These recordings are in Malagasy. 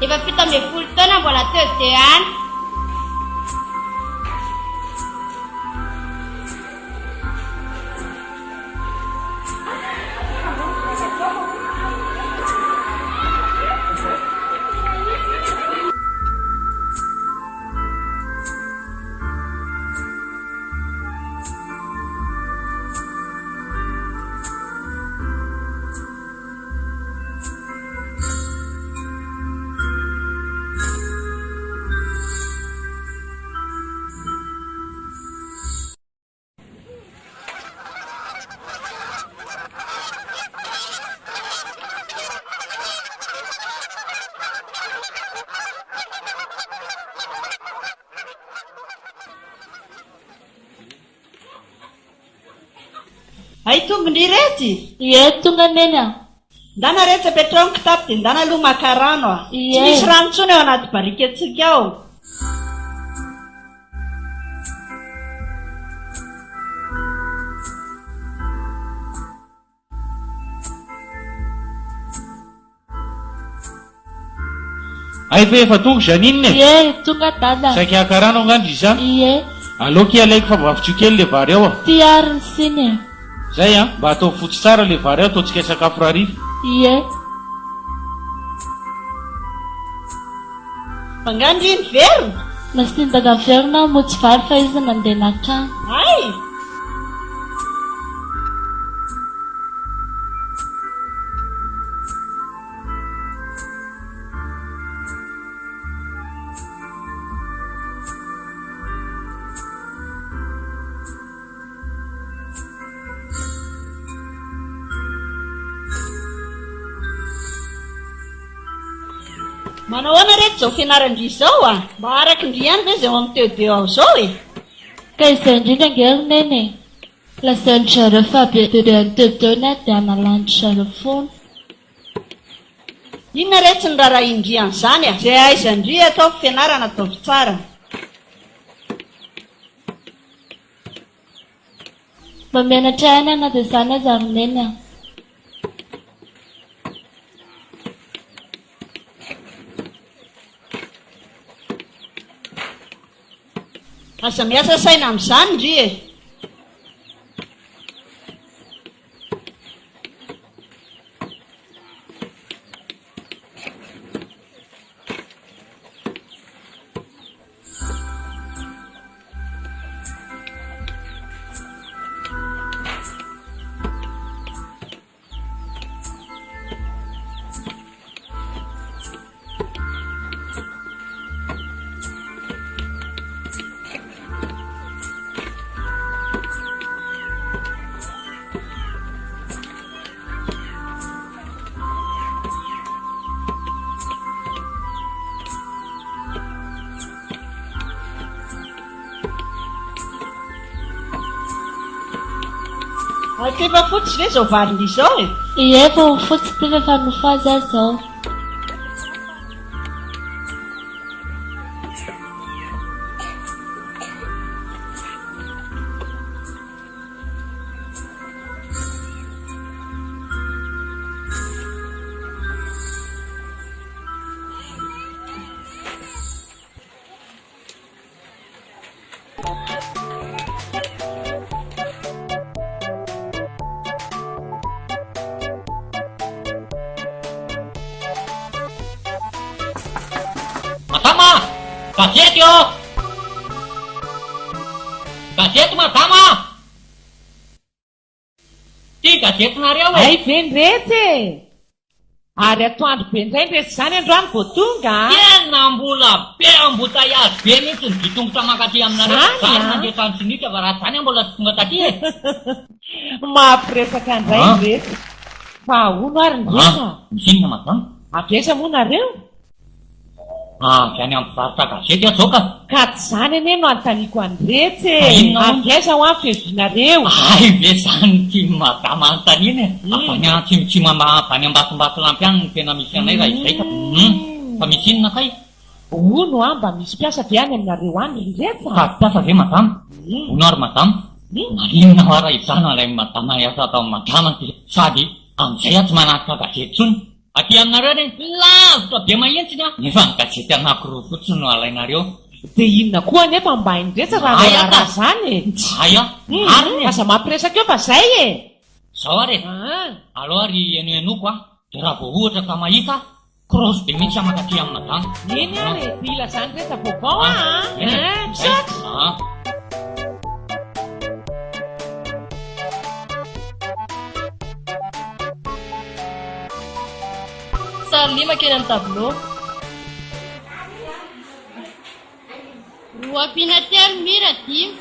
Efa fito ambin'ny folo taona mbola teo deany. Ay tombony retsy. Ie, tonga neny a. Ndana retsy apetrao ny kitapo dia ndana aloha maka rano a. Tsy Ie. misy rano tsony ao anaty barika antsika ao. Ay fa efa tonga Janine. Ie, tonga dada. Saika haka rano angandry izy a. Ie, Aloky alaiko fa vavotro kely le vary ao a. tiariny siny. Zay a, mba atao fotsy tsara le vary ao, ataontsika sakafo rariva. Ie, Mangandry iny verina. nasiany dada verina motsy vary fa izy mandeha nakany. Ay. Manao ahoana reto izao fianaran-dry izao a? Mba araky ndry ihany ve izay ao amin'ny teodeo ao izao e? Ka izay indrindra ngery neny. Lazainy zareo fa bebeany tebiteny dia analany zareo foana. Inona reto ny raharaha indry an'izany a? Izay aizandry atao fianarana ataovy tsara. Mamenatra ihany ana dia izany azary neny a. Aza miasa saina amin'izany ndry e. Aka efa fotsy ve izao varindry izao e? Ie, fa ho fotsy ty rehefa nofaza zao. Madama! Gazety ô! Gazety madama! Ty gazetinareo e! Ay vendretsy e! Ary atoandro be indray ndresy izany androany vao tonga. Tena mbola be ambotaiazy be mihitsy ny ditongotra mankaty aminareo. Zany, Zany a? mandeha tany sinika fa raha zany mbola tsy tonga taty e. Mampiresaka indray Ah. ndresy. Fa ono ary ndresa. Misinina madama? Avesa moa nareo? Avy any amin'ny mpivarotra gazety aho zao ka. Ka tsy izany anie no antaniko andretsy Ah, e. inona moa? Avesa ho amin'ny fihevinareo. Ay ve zany ty madama antaniny e. Avany atsimotsimo avany ambatombato lampy any ny tena misy anay raha izay ka. Fa misinina kay? Ono mba misy piasa be any aminareo any ndretsa. Ka piasa ve madama? Ono ary madama? Malinona ho ara izana ilay madama iasa atao madama ty. Sady amin'izay aho tsy manatrika gazety tsony. Aty aminareo re lavitra be mahitsiny a. Nefa ny gazety anankiroa fotsiny no alainareo. Dia inona koa nefa mba indretsa raha Aya raha ka. zany e. Aya, mariny e. Aza mampiresaka eo fa zay e. Zao are. Alao ary enoenoko a. Dia raha vao ohatra ka mahita, cross be mihitsy amakaty amin'ny madama. Eny ary e. Bila zany ndretsa vaovao a. Misatra. Sary lima kely amin'ny tableau. Roa ampiana telo mira dimy.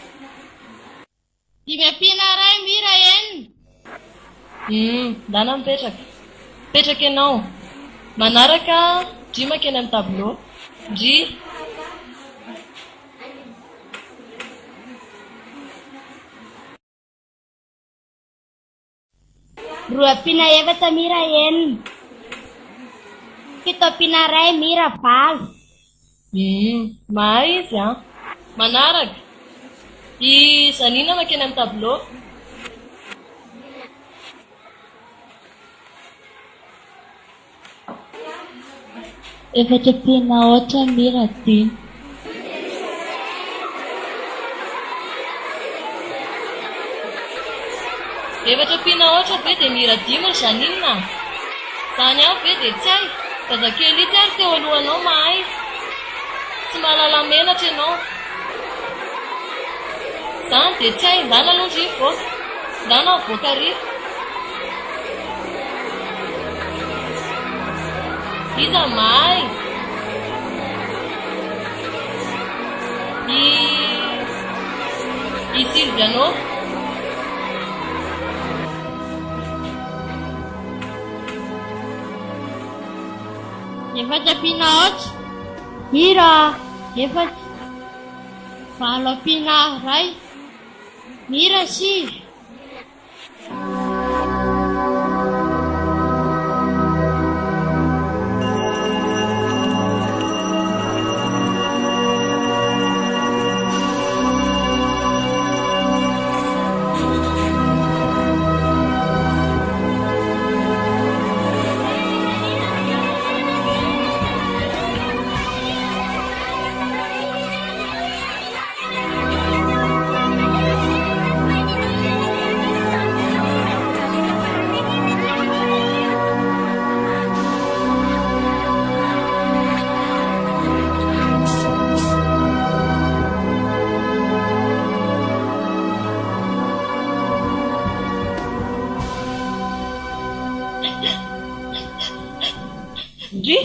Dimy ampiana ray mira enina. Dana mipetraka. Petraka ianao. Manaraka dima kely amin'ny tableau. Dry. Roa ampiana efatra mira enina. Fito ampiana iray mira valo. Mahay izy an. Manaraka. I Zanina makeny amin'ny tablô. Efatra ampiana aotra mira dimy. Efatra ampiana aotra be dia mira dimy ry Zanina. Zany aho be dia tsy hay. Zazakely itsy ary teo alohanao mahay. Tsy mahalala menatra ianao. Zany dia tsy hay. Ndana aloha ry voaka. Ndana ho voaka ry. Iza mahay. I Sylvianao. Efatra ampiana aotra. Mira. Efatra. Valo ampiana iray. Mira sivy. Ndry,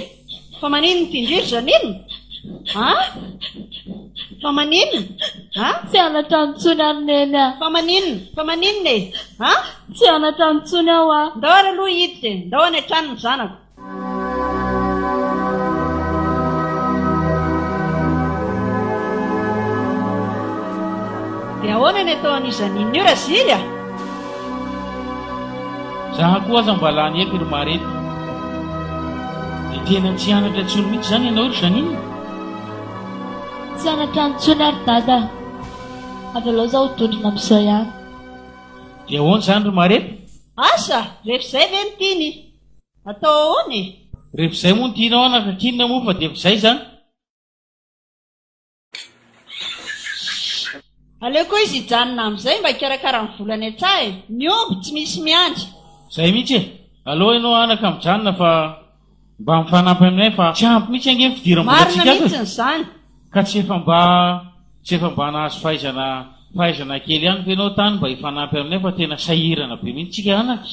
fa maninona ty ndry Zanina? Ha? Fa maninona? Ha? Tsy anatra nitsony ary neny ah. Fa maninona? Fa maninona e? Ha? Tsy anatra nitsony aho ah. Ndao ary aloha hiditra e. Ndao any an-trano ny zanako. Dia ahoana ny ataon'i Zanina io Rasily ah? Zaho koa aza mba lany eky ry Marety. Dia tena tsy anatra intsony mihitsy zany ianao ry Zanina. Tsy anatra nitsony ary dada. Avy aloha zaho tondrona amin'izao ihany. Dia ahoana zany ry Marety? Asa, rehefa izay ve ny tiany? Atao ahoana e? Rehefa izay moa ny tianao anakakinona moa fa dia izay zany. Aleoko izy hijanona amin'izay mba hikarakara ny volany an-tsaha e. Miomby tsy misy miandry. Izay mihitsy e. Aloha ianao anaka mijanona fa mba mifanampy aminay fa tsy ampy mihitsy ange ny Marina fidiram-bolantsika mihitsy n'izany. ka tsy efa mba nahazo fahaizana kely ihany fa ianao tany mba hifanampy aminay fa tena sahirana be mihitsy tsika anaka.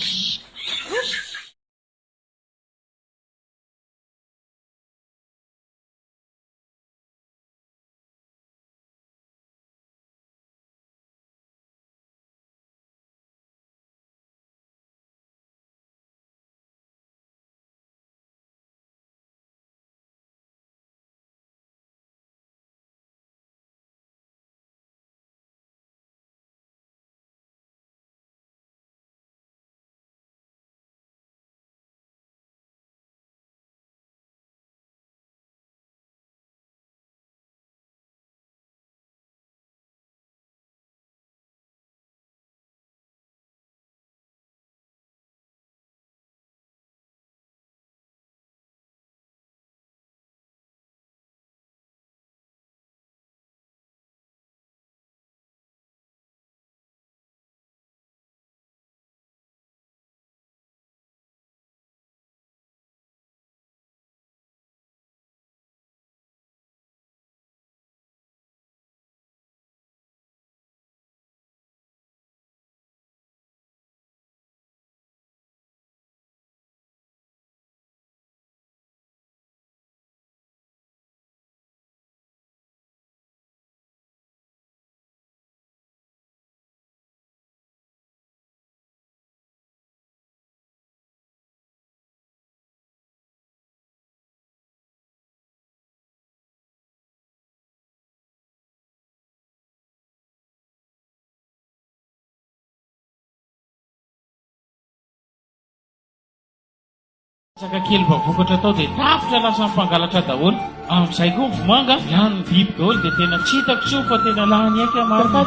Saka kely vavokatra tao dia tafitra lasa mpangalatra daholo. Amin'izay koa ny vomanga ihany ny biby daholo dia tena tsy hitako tso fa tena lahany aika marina.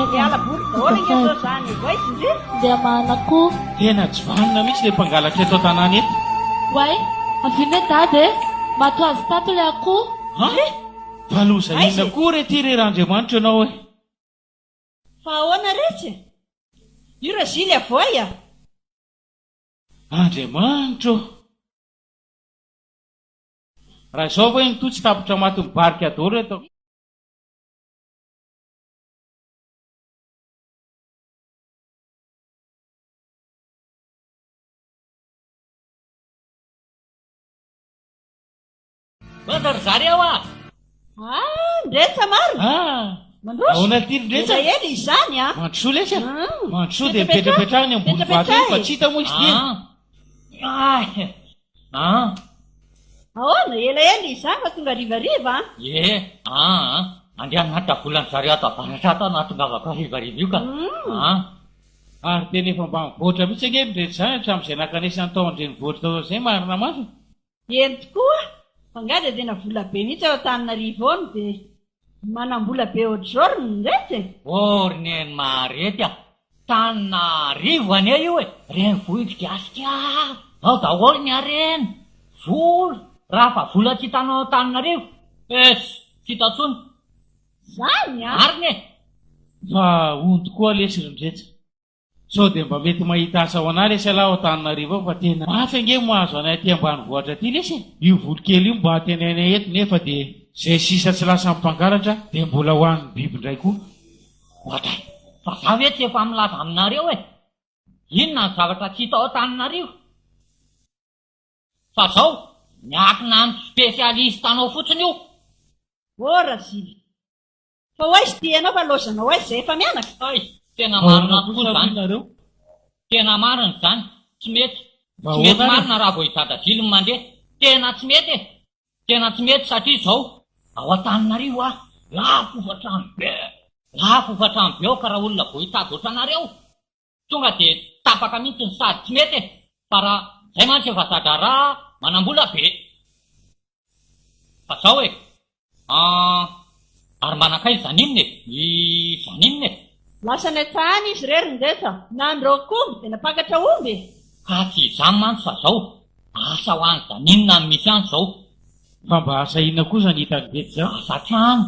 Miala bory daholo ingeto zany voice indri. Dia manako. Tena tsy vanona mihitsy ilay mpangalatra eto an-tanàna eto. Wai, avine dady mato azy tato le akoho. Ha? Valoza inona koa re ty re Randriamanitra ianao e. Fa ahoana retsy? Io razily avoay a. Andriamanitra ô. Raha izao hoe ny totsy tapitra maty mibarika daholo eto. Mandary zary aho a. Ndretsa maro. Mandroso. Ahoana ty ndretsa? Ela izany a. Mandrosoa lesy a. Mandrosoa dia mipetrapetrahany ambony vato io fa tsy hita moa izy dia. Ahoana elaela izany fa tonga rivariva a. Andehanata volany zareo ato avaratra ato anatongavako rivariva io ka. Ary tena efa mba mivoatra mihitsy ange midretra izany hatramin'izay nakanesany tao andrenivohitra tao izay marina maso. Eny tokoa. Fangaly tena vola be mihitsy ao Antananarivo ao dia manam-bola be ohatr'izao ny ndretsy. Roneny marety a. Tananarivo anie io e. Renivohitra gasika. Ao daholo ny areny. Vola. Raha fa vola tsy hitanao Antananarivo. Tsy hitatsony. Zany a. Marina e. Fa ono tokoa lesy rindretsa. Sao dia mba mety mahita asa ho anay lesy alahy ao Antananarivo ao fa tena mafy ange mahazo anay aty ambanivohitra aty lesy. Io volokely io mba hatenenay eto nefa dia izay sisa tsy lasa mpangalatra dia mbola ho an'ny biby indray koa. Ohatray. Fa za ve tsy efa milaza aminareo e. Inona ny zavatra tsy hita ao Antananarivo? Fa zao miakina ny spesialista anao fotsiny io. Razily. Fa hoaizy ty ianao fa lozanao hoaizy izay efa mianaka. Tena marina tokoa zany. Tena marina zany. Tsy mety. Tsy mety marina raha vao hitadazily ny mandeha. Tena tsy mety e. Tena tsy mety satria zao ao Antananarivo a. Lafo fatrano be. Lafo fatrano be ao ka raha olona vao hitady ohatranareo. Tonga dia tapaka mihitsy ny sady tsy mety e. Fa raha zay mantsy efa sada raha manam-bola be. Fa zao e. Ary manakay zaninona e. Zaninona e. Lasa ny tany izy rery ndretsa. Nandroakomby dia napakatra omby. Ka tsy izany mantsy fa zao. Asa ho any zaninona misy any zao. Fa mba asa inona kosa ny hitany bety zao? Asa trano.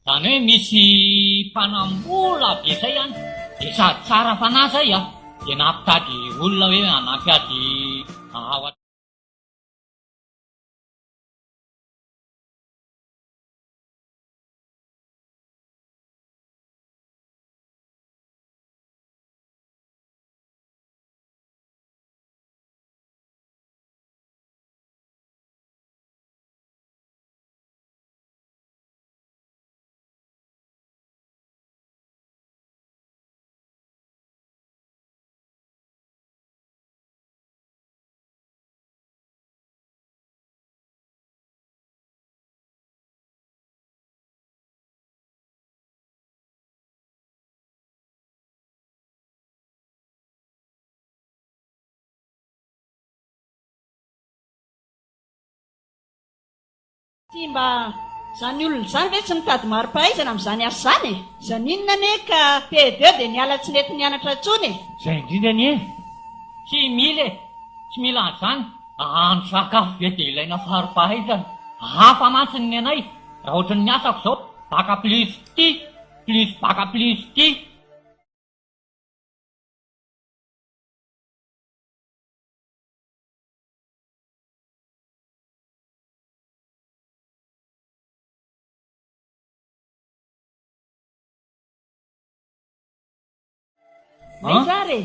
Zany hoe misy mpanambola be zay any. Dia sady tsara fanahy zay a. Dia nampitady olona hoe hanampy azy ao. Ty mba zany olona zany ve tsy mitady maro-pahaizana amin'izany asa zany e. Zaninona ane ka PD dia niala tsy nety nianatra intsony e. Izay indrindra ny e. Tsy mila e. Tsy mila an'izany. Ahano sakafo ve dia ilaina faro-pahaizana. Hafa mantsiny ny anay. Raha ohatran'ny ny asako zao. Baka plus ty. Plus baka plus ty. Maizary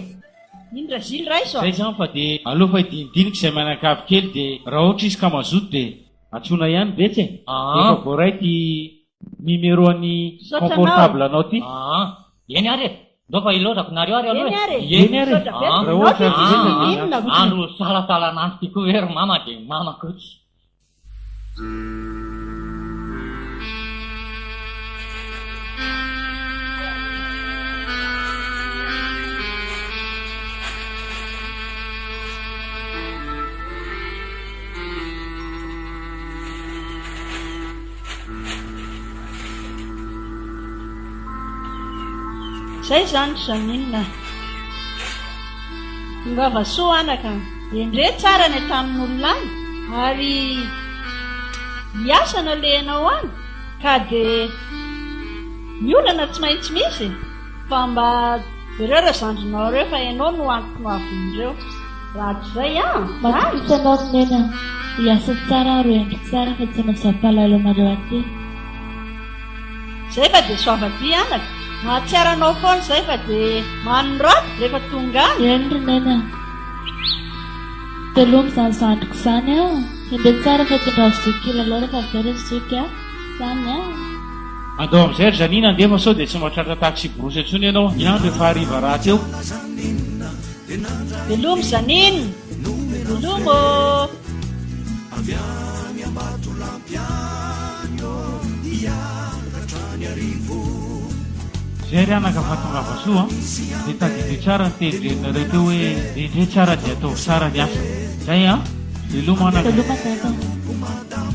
iny razily ray sao. Zay zany fa dia aloha fa hidinidinika izay manakavy kely dia raha ohatra izy ka mazoto dia atsoina ihany betsy e. Efa voaray ty numéro-ny confortable anao ty. Eny ary e. Ndao fa ilotrako nareo ary aloha e. Eny ary e. Raha ohatra andro salasalanandro ty koa ry mama dia mama kotsy. izay izany Janine. Ngava soa anaka, endre tsara ny tamin'olona any ary hiasana lehanao any ka dia miolana tsy maintsy misy fa mba ireo razandrinao ireo fa ianao no antoko no avin'ireo. Raha tsy izay Hitanao Nena, hiasa tsara ary endry tsara fa tsy mahasapahalalonareo aty. Izay fa dia soavadia anaka, mahatsiaranao foana izay fa dia manondraty rehefa tonga any. Eny ry Nena, velomy izany zandriko izany ende tsara fa tondraho zokilalao rehefa very zoky izany andao amin'izay ry Janine andefa sao dia tsy mahatratra taxi borosy intsony ianao iandro efa hariva ratsy eo. Velomy Janine, velomo. Zay ry anaka fa tonga vasoa dia tadidio tsara ny tendrerinareo teo hoe endre tsara dia atao tsara ny asa. Zay velomo anaka. Veloma dada.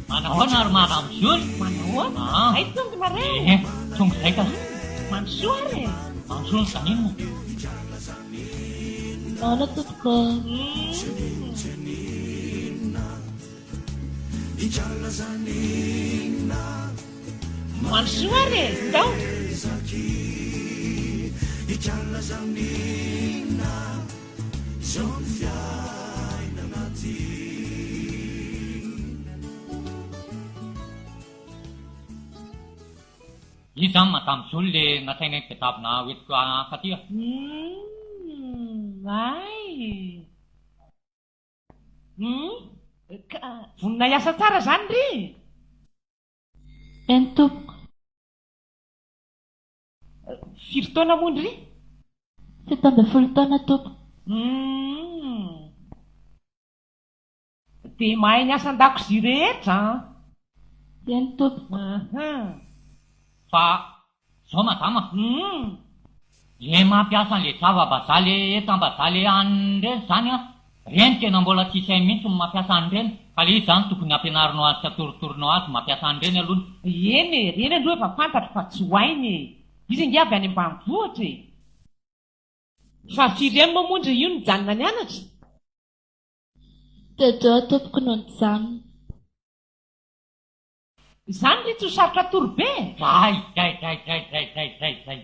Manahoana ary Madame Jules? Manahoana? Ay tonga mareo. Tonga izay ka. Mansoa ary. Mansoa ny Janine. Naona tompoko. Mansoa ary. Ndao. Io zany Madame Jules le nasaina bedavina hoentiko afaty. Ay. Vonina hiasa tsara zany ry. Eny tompoko. Firy taona moa ry? 17 taona tompoko. Dia mahay ny asa an-dakozia rehetra. Eny tompoko. Fa zao madama. Le mampiasa an'le java-bazaha le entam-bazaha le an'ireny zany reny tena mbola tsy sahy mihitsy ny mampiasa an'ireny. Ka le izy zany tokony ampianarinao azy sy atorotoronao azy mampiasa an'ireny aloha. Eny, reny aloha efa fantatro fa tsy ho hainy. Izy nge avy any ambanivohitra. Fa firy eny moa mondry io nijanona nianatra? Dedeo tompoko noho ny zanona. Izany ry tsy ho sarotra torobe. Zay.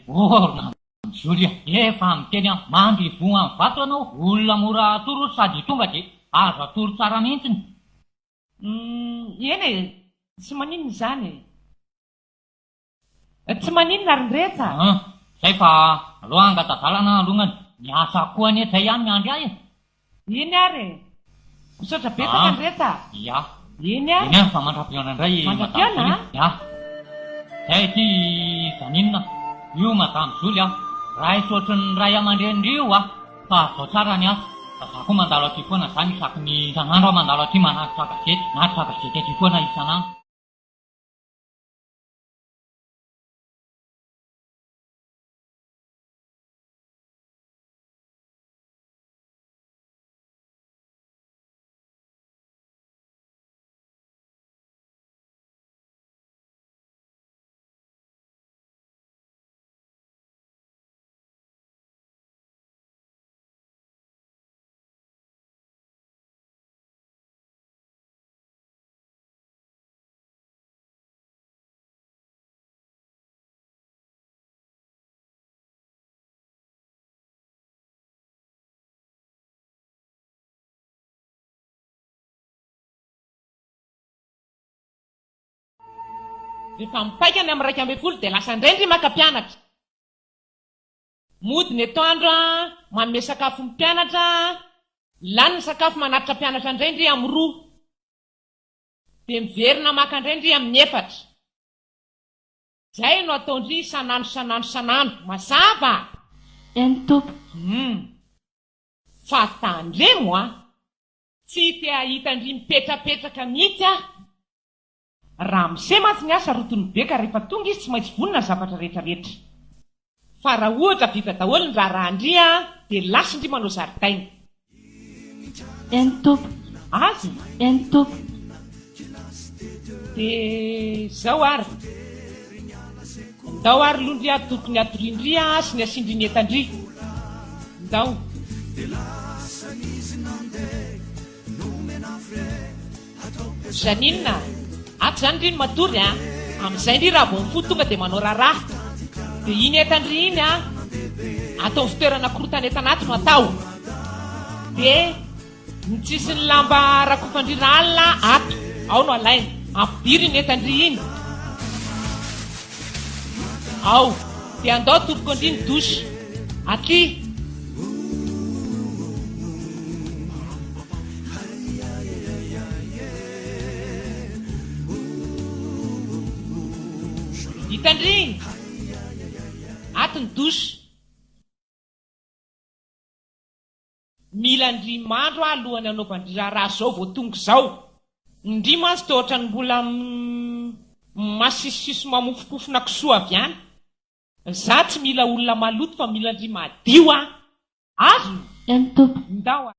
Orna Julia, efa miteny mandry voa amin'ny vato ianao, olona mora atoro sady tonga dia azo atoro tsara mihitsiny. Eny, tsy maninona izany. Tsy maninona ary ndrehetsa. Zay fa aloha angatadalana alongany, miasa koa anie zay ihany miandry ahy. Iny ary. Misaotra betsaka ndrehetsa. Ya. Eny ary. Eny fa mandrapiona indray. Mandrapiona? Ya. Zay ty zaninona, io madamo Zoly aho. Raha isotra ny ray aman-dren'io fa azao tsara ny asa. Za koa mandalo aty foana zany isaky ny isan'andro aho mandalo aty manaritra gazety, naritra gazety aty foana isan'andro. Rehefa mipaikany amin'ny 1 dia lasa indrendry maka mpianatra. Mody ny atoandro manome sakafo ny mpianatra, lany ny sakafo manaritra mpianatra indrendry amin'ny 2, dia miverina maka indrendry amin'ny 4. Zay no ataondry isan'andro. Mazava. Eny tompo. Fa tandremo tsy te ahitandry mipetrapetraka mihitsy raha misematsy ny asa rotony beka rehefa tonga izy tsy maintsy vonina ny zavatra rehetrarehetra. Fa raha ohatra vita daholo ny raharandry dia lasindry manao zaridaina. Eny tompo. Azy? Eny tompo. Dia zao ary. Ndao ary londry atoko ny atorindry sy ny asindry ny etandry. Ndao. Janine, ato zany ndry ny matory amin'izay ndry raha vao mifoto tonga dia manao raharaha. Dia iny etandry iny atao fitoerana korotanetana ato no atao. Dia ny tsisy ny lamba rakofandrina alina ato ao no alaina, ampidiry ny etandry iny ao. Dia andao toroko indry ny dosy aty. Hitandry ato ny dosy. Mila ndrimandro alohany anaovandry raha zao vao tonga zao. Ndrimo azy toa ohatrany mbola masisisiso mamofokofona kisoa avy any. Za tsy mila olona maloto fa mila ndry madio azo. Eny tompo. Ndao.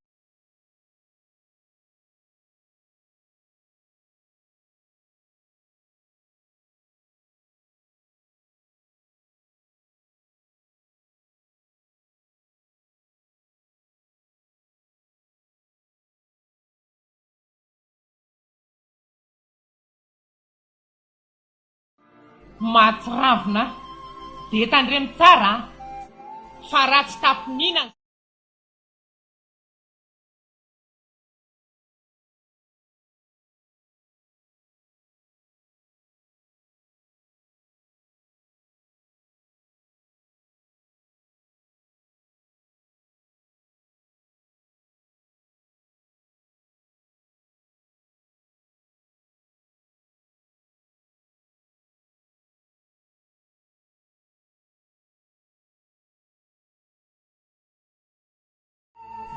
Mahatsiravina dia tandremy tsara fa raha tsy taponina.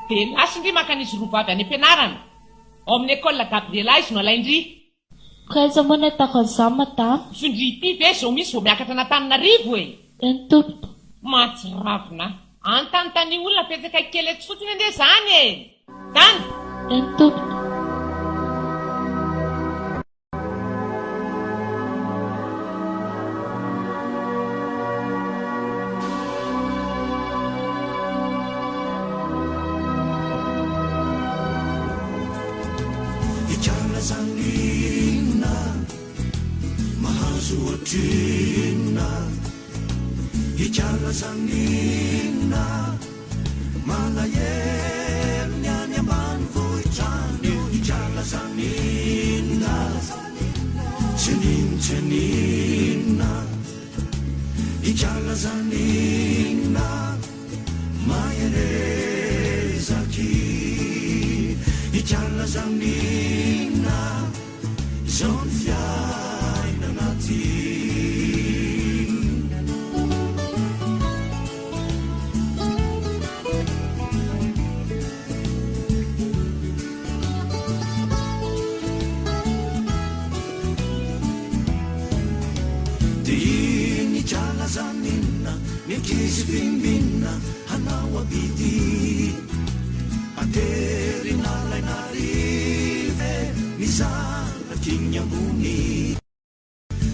Dia lasindry makan'izy rovavy any am-pianarana ao amin'ny école Gabriela izy no alaindry. Kaiza moa ny ataoko an'izany madamo? Findry ity ve zao misy vao miakatra an'Antananarivo e? Eny tompo. Mahatsiravina. Antany olona petsaka kely eto fotsiny ande zany e. Tany. Eny tompo. Zon fiainana ty zanina mikizy pimbinina hanao abity aterina lainarive mizanakigny ambony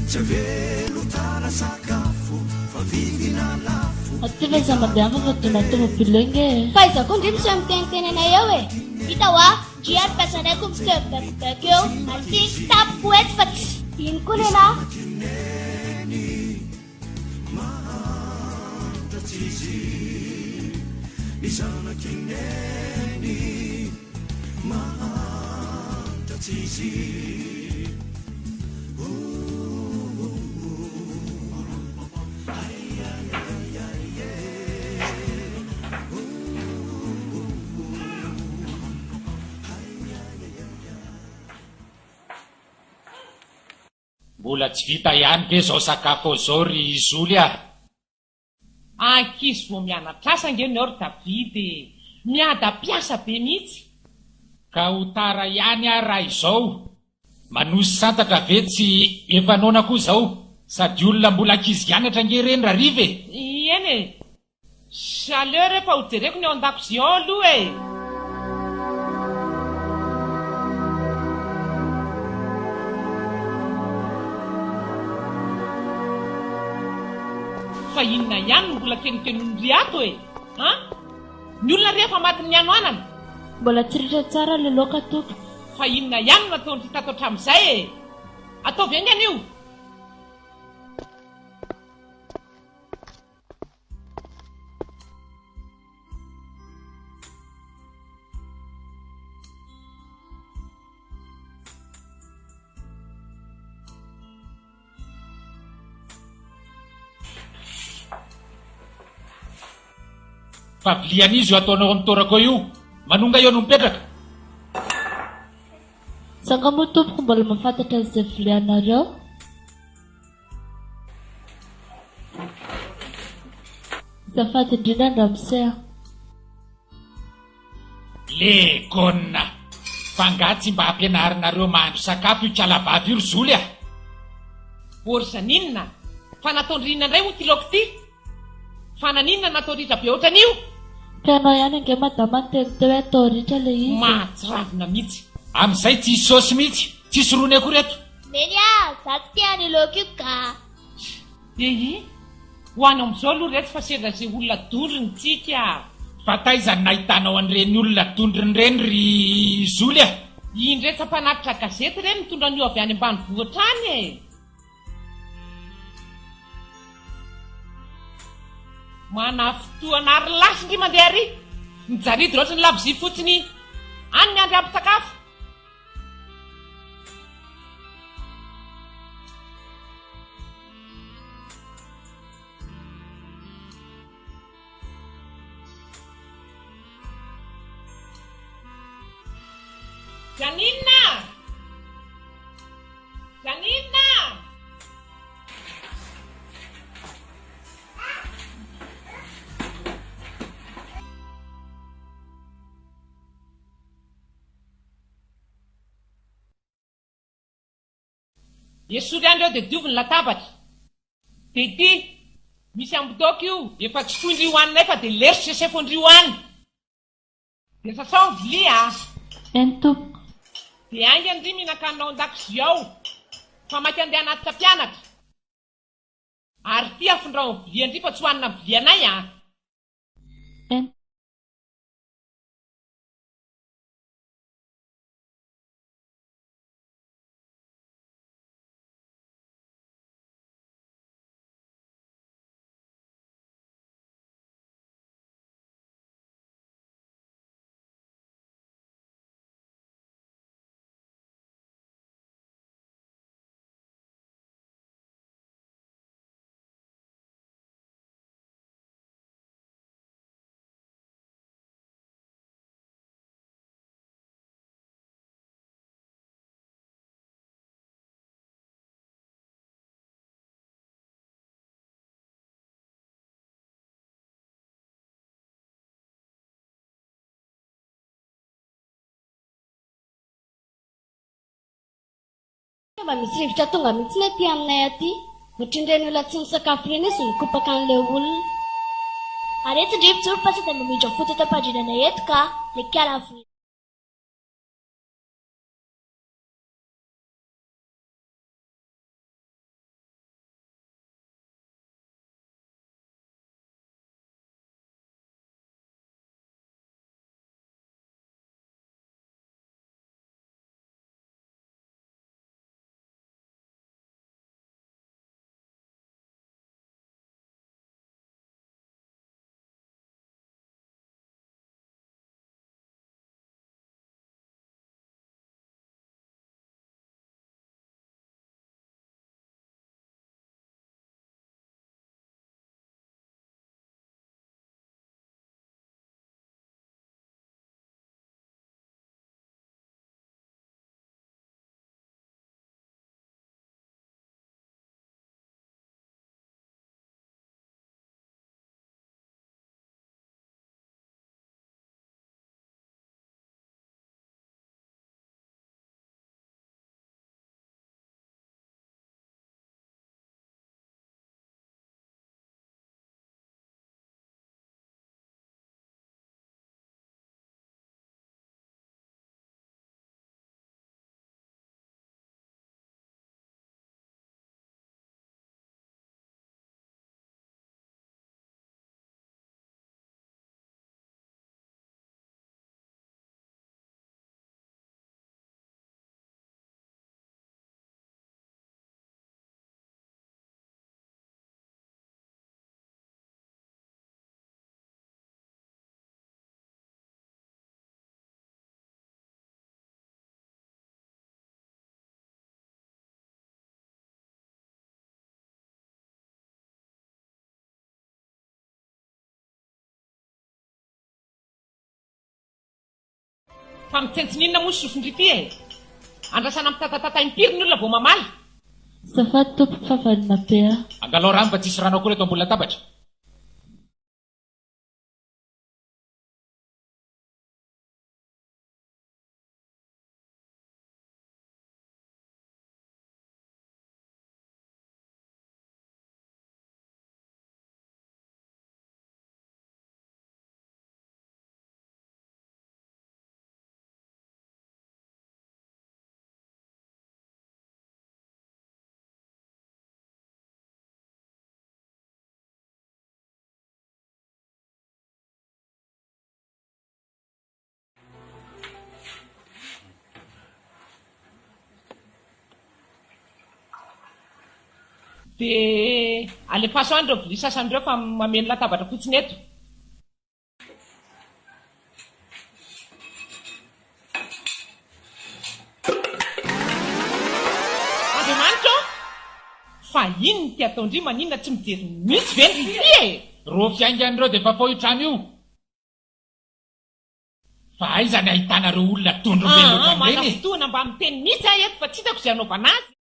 tsy avelo tara sakafo fa vidina lafo aty fa iza mandeha fa fadona tomobile enge fa izako ndry misy amitenitenanay eo e hitaho a driary mpiasanaiko mitsebebebeko eo aty tapoko ety fa tsy iny koa lena mizanakineny mahantatsizy mbola tsy vita ihany ve zao sakafo zao ry izoly a ankizy vo mianatrasa ngeny ao ry Davidy miada-piasa be mihitsy ka ho tara ihany a raha izao manosy santatra ve tsy efa naona koa zao sady olona mbola ankizy ianatra nge reny rarive eny e chaleur efa ho jereko ny ao an-dakozia ao aloha e fa inona ihany no mbola kenikenon-dry ato e ny olona rehefa matiny ny anoanana mbola tsiritra tsara le loka toko fa inona ihany no nataony tato hatramin'izay e ataovy eny anio fa vilian'izy io ataonao amin'ny torako io manonga eo no mipetraka sanga moa tompoko mbola mahafantatra izay vilianareo zafady indrindra andramosea legona fa nga tsy mba hampianarinareo mahandro sakafo io kalavavy io ry zoly a orzaninona fa nataondrinina indray ho ty laoko ty fa naninona natao ritra be ohatran'io mpianao ihany ange madama ny teny teo hoe atao ritra le izy mahatsiravina mihitsy amin'izay tsy hisy saosy mihitsy tsisy rony akory eto meny a za tsy tiany laoko io ka ehi ho any amin'izao aloha rehetra fa sedra zay olona dondriny tsika fa taizany nahitanao an'ireny olona dondriny reny ry zoly a indretsa-panatitra gazety ireny mitondra an'io avy any ambany vohatra any e mana fotoana ary lasy ndry mandeha ary mijaridy loatra ny labozia fotsiny any ny andry ampy-sakafo Janina! Janina! Esory andreo dia diovy ny latabatra dia ity misy ambotoko io efa tsy foy indry hoaninay fa dia lery sesefo indry hoany dia sasao ny vilia eny tompoko dia ainga indry mihinan-kanina ao an-dakozia ao fa maty andeha anatitra mpianatra ary ty afondrao ny vilia indry fa tsy hoanina ny vilianay eny mba misy rivotra tonga mihitsy ny aty aminay aty ohatr'ireny olona tsy misakafo ireny izy mikopaka an'ilay olona. Ary eto ndrivy fa tsy dia mamindra foto tapadrinana eto ka dia kala fa mitsentsininona moa sofindrity e andrasana mitatatata impiry ny olona vao mamaly Azafady tompo favalina be aho. angalao rano mba tsisy rano akory eto ambony latabatra dia alefaso andreo vilia sasandreo fa mameno latabatra fotsiny eto andriamanitra fa ino ny ty ataondry maninona tsy mijery mihitsy ve ny rity e ro fiaingan'ireo dia efa fohitrano io fa aizany ahitanareo olona tondro velona mana reny fotoana mba miteny mihitsy ahy eto fa tsy hitako izay anaovana azy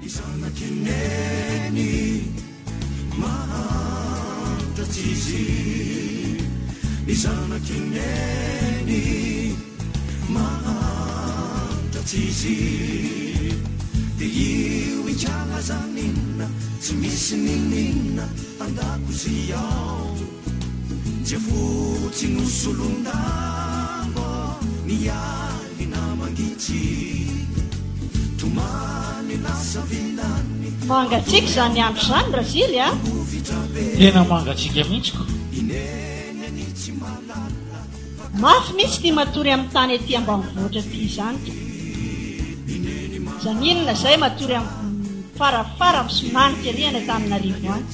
izanakineny mahandratsy izy izanakineny mahandratsy izy dia io ikana zaninna tsy misy ninninna andakozy ao dia fotsy nosolondambo nialina mangitsy tomany lasa vinany mangatsika izany andro izany Razily a tena mangatsika mihitsiko ineny tsy malala mafy mihitsy tia matory amin'ny tany aty ambanivohitra ty izany izany inona izay matory amin'ny farafara misomanika ary any Antananarivo any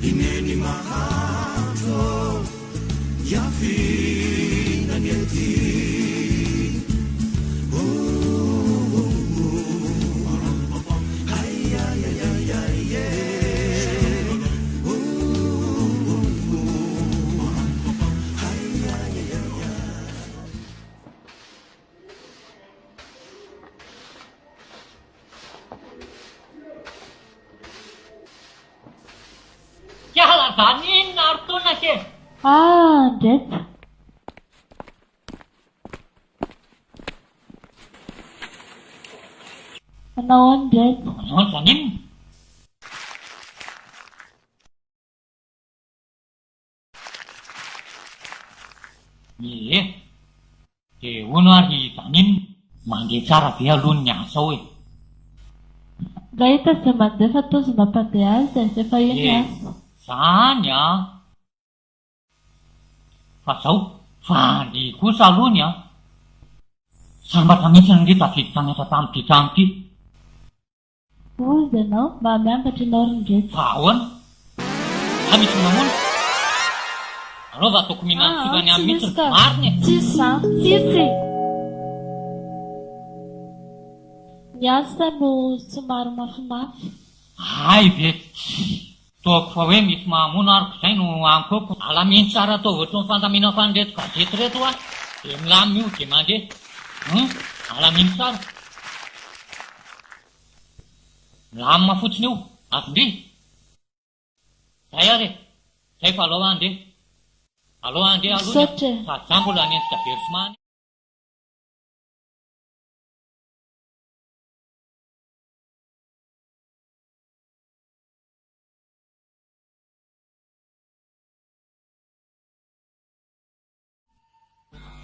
ineny mahandro iavinany aty Inona ary tona ke? Ndreto. Manao ahoana ndreto? Manao zany inona? Dia hono ary zany inona? Mandeha tsara be aloha ny asa hoe. Raha hita izay mandeha fa toa zona mandeha azy efa iny asa. Zany fa zao fa ny kosa alohany sambatra mihitsy ny tafidy tanasa tamin'ity trano ity. Ozy ianao mba miambatra ianao rindreto. Fa ahoana? Sa misy mamono? Alao va ataoko mihinantsivany amin'ny mihitsy ny mariny. Tsisy. Ny asa no somary mafimafy. Ay ve toako fa hoe misy mahamono ariko izay no ankoko. Alaminy tsara atao ohatry ny fantamina fanreto gazety reto dia milamy io dia mandeha. Alaminy tsara. Milamina fotsiny io. Avindry. Zay ary. Zay fa alao andeha. Alao andeha aloha. Fa za mbola hanenjika verismany.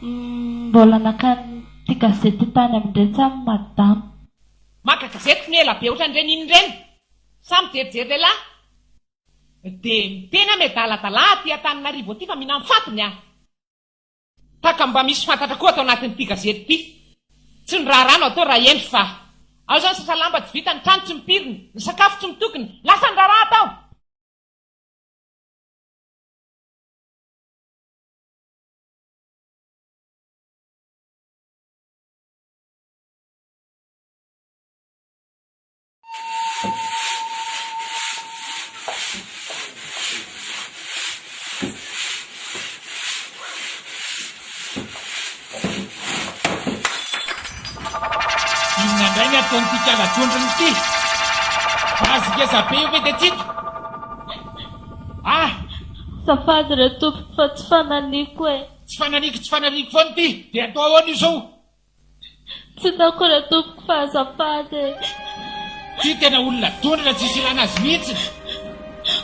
Mbola nakany ty gazety tany amindreny samy madama. Maka gazety ny ela be ohatran'ireny iny ireny. Samy jerijery lehilahy. Dia tena medaladala aty Antananarivo aty fa mihina mifatony taka mba misy fantatra koa atao anatin'ity gazety ity. Tsy ny raharano atao raha endry fa ao zany sasalamba tsy vita, ny trano tsy mipirina, ny sakafo tsy mitokony, lasa ny raharaha atao. Inona indray ny ataon'ity kaladrondrony ity? Vazikeza be io ve dia tsika? Safady re tompoko fa tsy fananiko e. Tsy fananiko foana ity. Dia atao ahoana io zao? Tsy taoko re tompoko fa azafady e. Ty tena olona tondrona tsisy ilana azy mihitsy.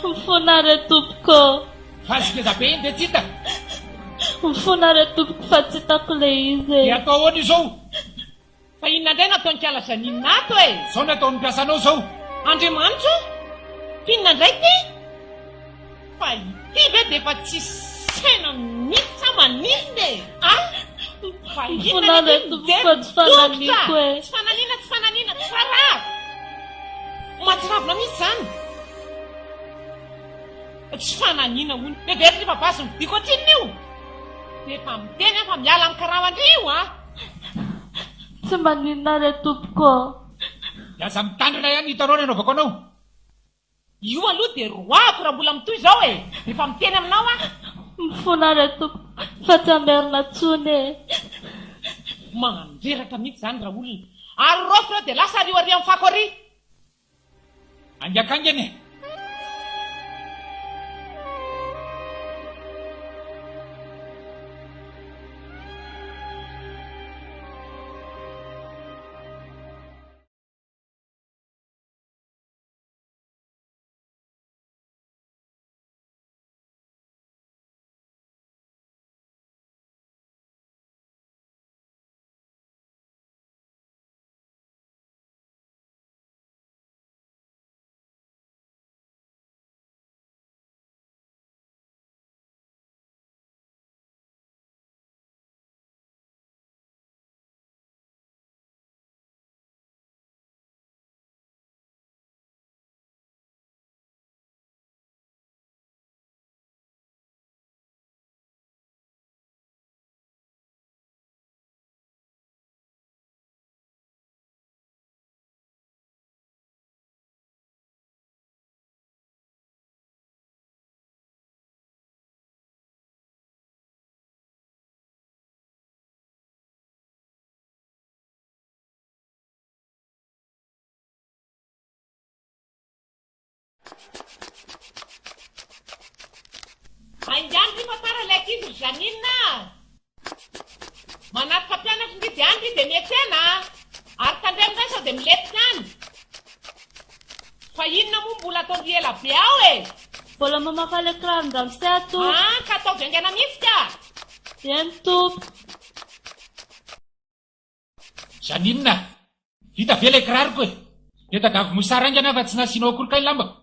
Mifona re tompoko. Vazikeza be iny dia tsika. Mifona re tompoko fa tsy taoko le izy e. Dia atao ahoana io zao? Fa inona indray nataony kalazan'inona ato e? Zao nataony mpiasanao zao. Andriamanitra? Finona indray ty? Fa ity ve dia efa tsy saina mihitsy sa maniny e? Fa Mifona re tompoko fa tsy fananiko e. Tsy fananina, tsy faraha. Mahatsiravina mihitsy zany. Tsy fananina hono. Dia very rehefa basy midiko ohatrin'ny io. Dia efa miteny fa miala amin'ny karamandry io Tsy maninona re tompoko. Aza mitandrina ihany hitanao ny anaovako anao. Io aloha dia roako raha mbola mitoy izao e. Efa miteny aminao Mifona re tompoko fa tsy amerina tsony e. Mandreraka mihitsy zany raha olona. ary rofy reo dia lasa rio ary amin'ny fako ary. Angakangany e. Aindiany ry matara ilay ankizy ry Janine. Manaty mpampianatra ny dia any ry dia miantsena ary tandremo izay sao dia miletika any. Fa inona moa mbola ataony ela be ao e? Mbola mamafa ilay kiranon-dramosy ato. Ka atao vaingana mihitsy ka. Eny tompo. Janine, vita ve ilay kiraroko e? Dia tagavy mosara aingana fa tsy nasianao akory kay lambako.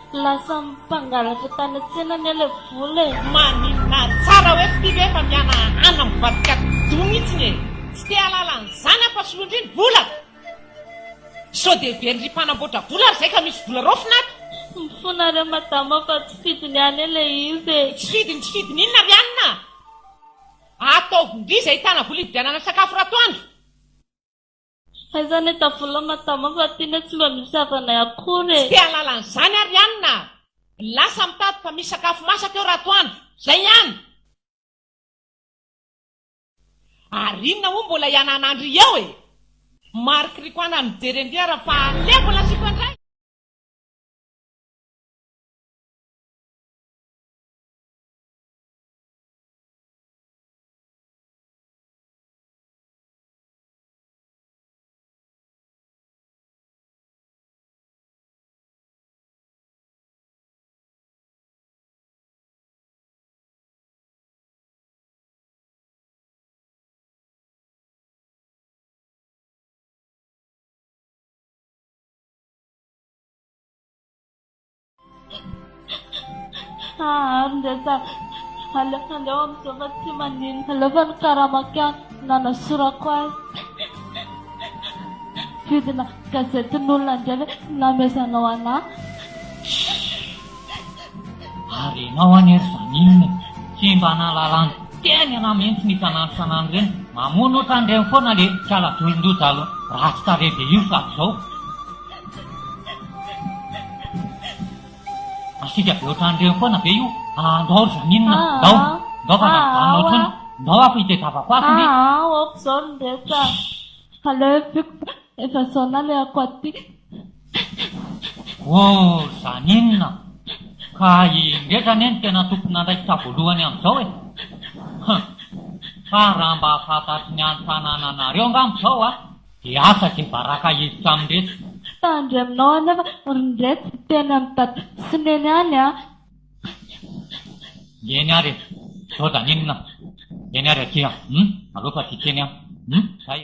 Lasa mpangalatra tany an-tsena ny ilay vola e. Maninona tsara hoe ity ve efa miana ana mivadika do mihitsiny e. Tsy te halala an'izany ampasoloandry ny vola. Sao dia very mpanamboatra vola ary izay ka misy vola rofinato. Mifonareo madama fa tsy fidiny any ilay izy e. Tsy fidiny inona ry anina? Ataovindry izay tana vola hividianana sakafo ratoandro. Aizany tavola madama fa tiana tsy mba misy havanay akory e. Tsy te halala an'izany ary anina. Lasa mitady fa misy sakafo masaka eo ratoandro. Zay ihany. Ary inona moa mbola ihananandro eo e? Marikiriko ana ny mijery andriara fa le mbola siko andray. Ndesa aleo amin'izao fa tsy manino. Aleo fa ny karamaky any nanasorako azy. vidina gazetin'olona indray hoe namesanao anahy. Ary ianao anery zaninina tsy mba nalalany teny ana mihitsy ny tanàny sanany reny. Mamono ohatran'ireny foana le fialadolondoja aloha ratsy tarebe io sady zao. Asika be ohatran'ireny foana be io. Andao ry zaninina, ndao fa nadanao tsony. Ndao afa hitezavako azy ny. Oako zao ny rehetra. Aleo fiko efa saona le ako aty. Zaninina. Ka indretra anie ny tena tompona andraikitra voalohany amin'izao e. Fa raha mba fantatry ny any tanànanareo angamizao dia asa dia baraka hevitra amin'iretsy. Tandry aminao anefa rindretsy teny amin'ny taty sy neny any Eny ary zao zaninina. Eny ary aty aloha fa ty teny zay.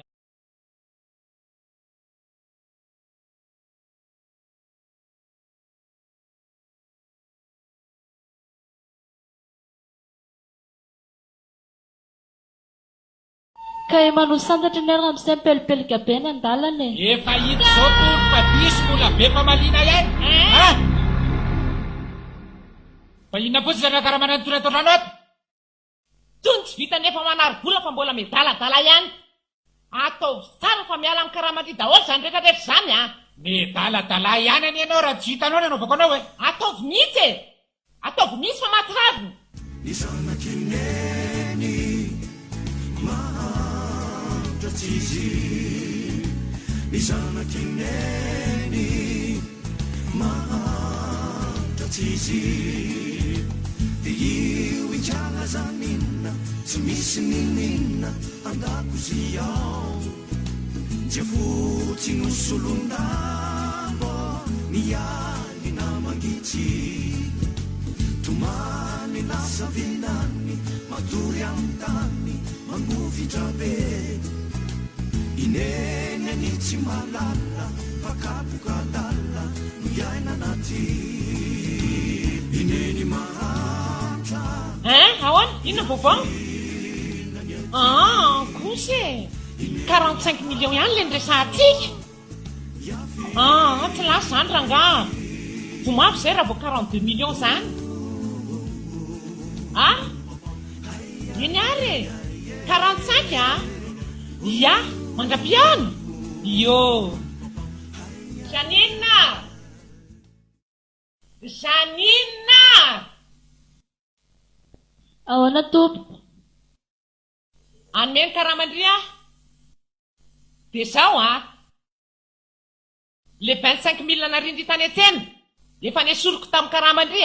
ka manosantatra ny araka amin'izay mipelipelika be ny andalana e. Efa hita zao tolo fa diso mbola be famalina ihany. Fa inona fotsy zany karaha ny tonatoranao ato? Tony tsy vita nefa manaro-bola fa mbola medaladala ihany. Atao tsara fa miala amin'ny karamandry daholo zany rehetra rehetra zany medaladala ihany any ianao raha tsy hitanao ny anaovako anao e. Ataovy mihitsy e. Ataovy mihitsy fa maty razony. Ny zanakineny mahantra tsizy. Ny zanakineny mahantra tsizy. Dia io itsala zaninna tsy misy ninina an-dakozia ao. Dia fotsy nosolondambo miany namangitsy. Tomany lasa vinany matory amin'ny tany mangovitra be. Ineny any tsy malala fakapoka lala no iaina anaty. Ineny mahantra. Ahoana? Inona vaovao? Kosy 45 millions ihany le niresahantsika. Tsy lasa zany rangaha. Vomavo zay raha vao 42 millions zany. Iny ary 45 ia mandrapiano. Yo Janina. Ahoana tompo? Anome ny karamandry dia zao le 25 000 narindry tany an-tsena efa nesoroko tamin'ny karamandry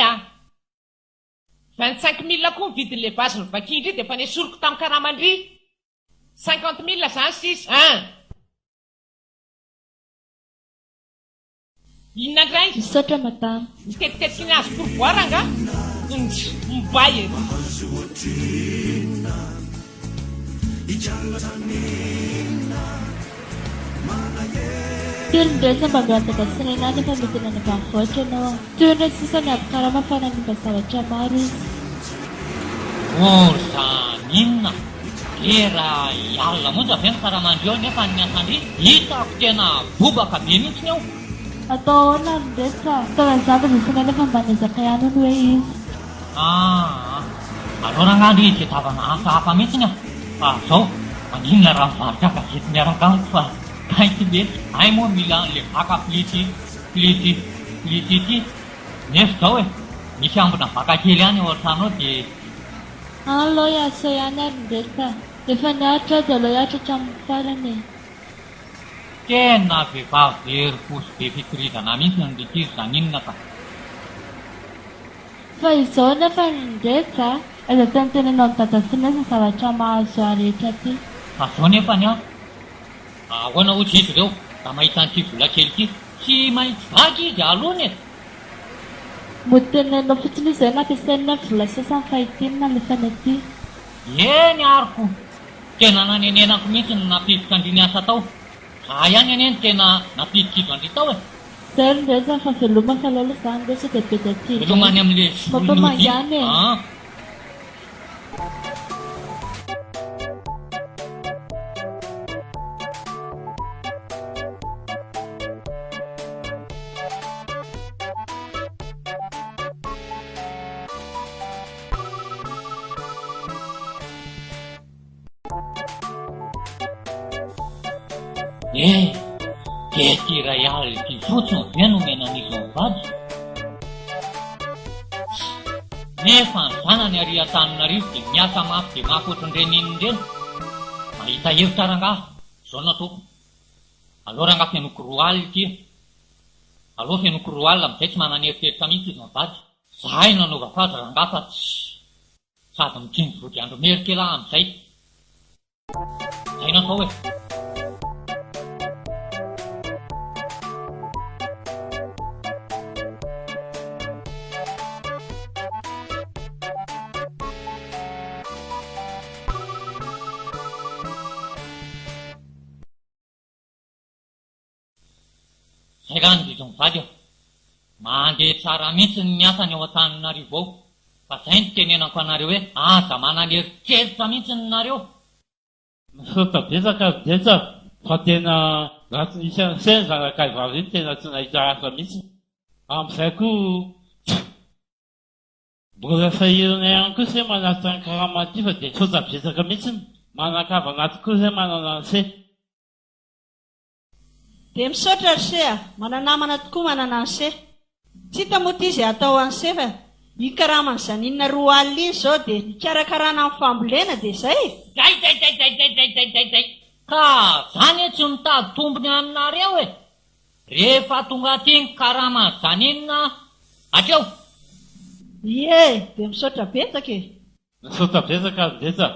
25 000 koa mividin'le bazy ny vakindry dia efa nesoroko tamin'ny karamandry 50 000 zany sisa. Inona ndray? Misaotra madama. Mitetitetika ny azo pourboire anga? Mibay e. Telo ndray mba miantaka sy ny nany efa mety nanavavoatra ianao toy ny sisa ny abikarama fananimba zavatra maro izy. Zaninina. Raha ialina monja ve ny karamandry ao nefa ny asandry hitako tena bobaka be mihitsy ao. Atao ahoana ny rehetra tao izany dia sy nany efa mba nezaka ihany ny hoe izy. Alao rangandro izy tavana asa hafa mihitsy fa zao maninona raha mivarotra gazety miaraka amiko fa kaity be ay moa mila le vaka plity nefa zao misy ambona vaka kely ihany ao an-trano dia alao iasa ihany ary ny rehetra efa niaritra dia alao hiaritra hatramin'ny farany. Tena vehivavy very fosy be fitorizana mihitsy ny ritiry zaninina ka. Fa izao nefa ny rehetra aza teny tenenao ny dada sy ny zavatra mahazo arehetra ty. Fa zao nefa ny ahoana ohatry izy ireo da mahita an'ity vola kely ity tsy maintsy vaky izy alohany e. Motenenao fotsiny izay nampiasaina vola sasany fahitinina nefa ny aty. Eny ariko tena nanenenako mihitsy ny napiditra andriny asa tao. Ihany ane ny tena napidikidro andry tao zay ny rehetra fa veloma fa lolo zany rehetra dia be dia ty velomany amin'le mampamangany Dia ty iray ality fotsiny ve nomenan'izao vady. Nefa ny zanany ary Antananarivo dia miasa mafy dia mahakoatrin'ireny ireny. Mahita hevitra rangahy, izao no ataoko. Aleo rangahy fenoko roa ality. Aleo fenoko roa alina amin'izay tsy manan'eritreritra mihitsy izy mavady. Zahay nanova fazy rangahy fa sady mitsinjo vody andro merikely ahy amin'izay. Izay natao hoe. Zay raha ny diso mivady aho. Mandeha tsara mihitsy ny asany ao Antananarivo ao. Fa zay ny tenenako anareo hoe aza manan'eritreritra mihitsy nareo. Misaota betsaka betsa fa tena raha tsy nisy an'izay ny zanakay vavy iny tena tsy nahita asa mihitsy. Amin'izay koa mbola sahirana ihany koa izay manatitra ny karama ty fa dia misaota betsaka mihitsy manakava anaty koa izay manana an'izay. Dia misaotra ry se mananamana tokoa manana an'se. Tsy hita moa ty izay atao an'se fa hikaramany zaninna roa alina iny izao dia nikarakarana amin'ny fambolena dia izay. Zay. Ka zany tsy mitady tombony aminareo e. Rehefa tonga tiny karamany zaninna hatreo. Ie, dia misaotra betsaka e. Misaotra betsaka betsa.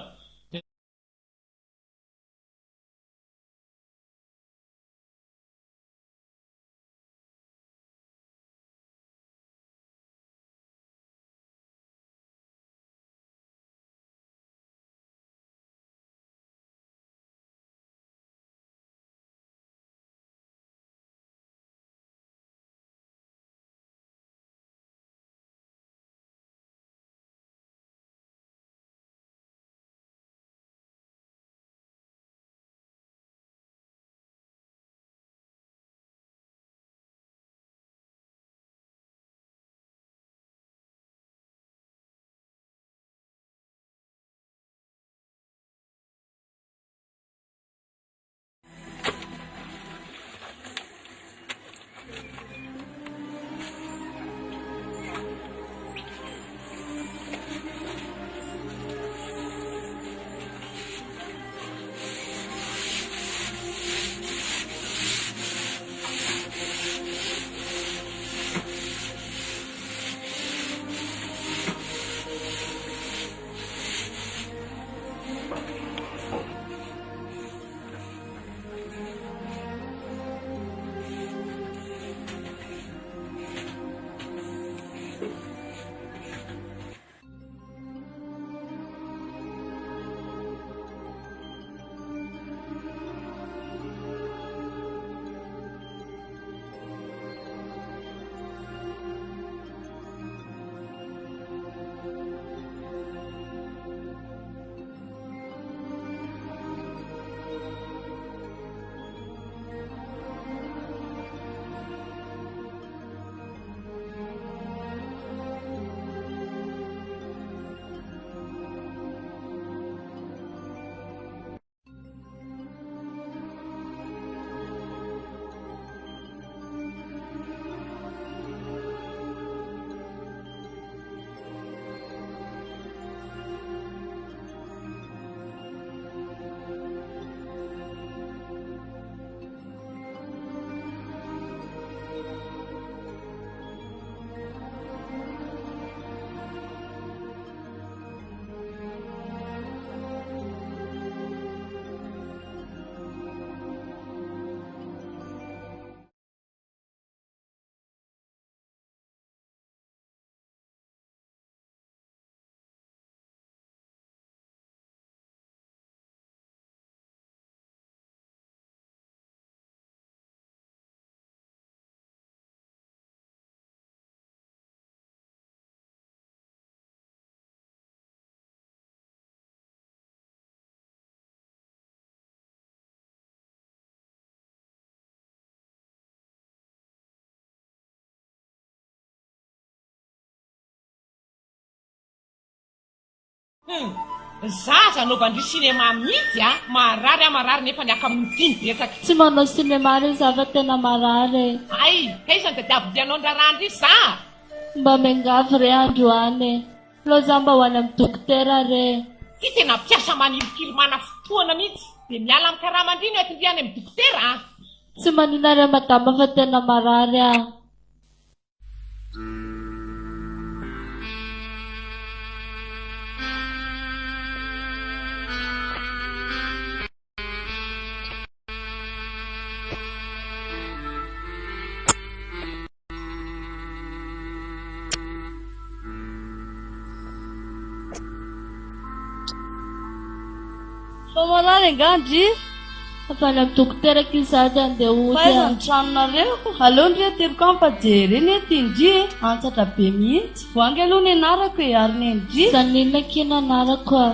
za zanaovandry sinema mihitsy a marary amarary nefa niaka amin'ny dimy betsaka. Tsy manao sinema ry zava tena marary. Ay, kaizany tadiavidianao ndrarandry za. Mba mengavy re androany. Loza mba ho any amin'ny dokotera re. Ty tena piasa manilokilo mana fotoana mihitsy. Dia miala amin'ny karamandriny ety ndiany amin'ny dokotera. Tsy manina re madama fa tena marary a. Fa marary angandry. Fa any amin'ny dokotera kizady andeha ody. Faiza ny tranonareo. Aleo ndre teriko ampajery eny ety indry antsatra be mihitsy. Voangy aloha ny anarako ary ny indry. Zanina kina anarako a.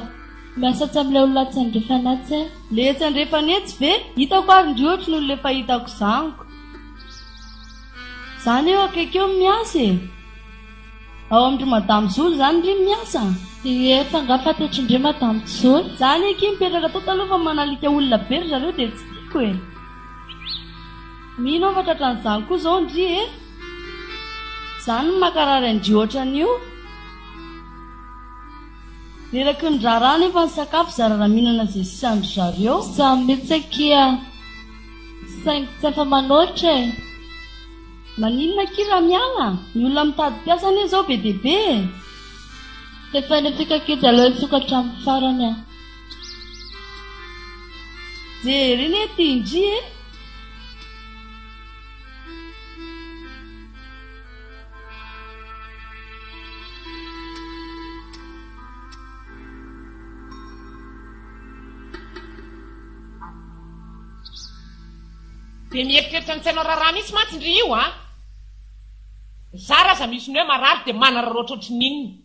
Miasa tsy amin'ilay olona tsandrefanatsy. Le tsandrefanetsy ve? Hitako ary ndry ohatry noho le fahitako zaniko. Zany eo akaiky eo miasa e. Ao amin'ndry madamo Zolo zany ndry miasa. Ie, fa ngafa tetry madamo Zolo. Zany eky mipetraka tao taloha fa manalika olona be ry zareo dia tsy tiako e. Mino aho fa tratran'izany koa zao ndry e. Zany ny makarary andry ohatran'io. Leraky ny rarana efa ny sakafo zarara mihinana izay sisandry zareo. Samy mihitsy akia. Saingy tsy efa manoatra e. Maninona akia raha miala? Ny olona mitady piasa anie zao be dia be. Efa nifika kidy aloha ifokatra amin'ny farany a. Jery eny ety indry e. Dia mieritreritra ny tsainao raharaha mihitsy mantsy ndry io a. Zara aza misy ny hoe marary dia manararoatra ohatry ninona.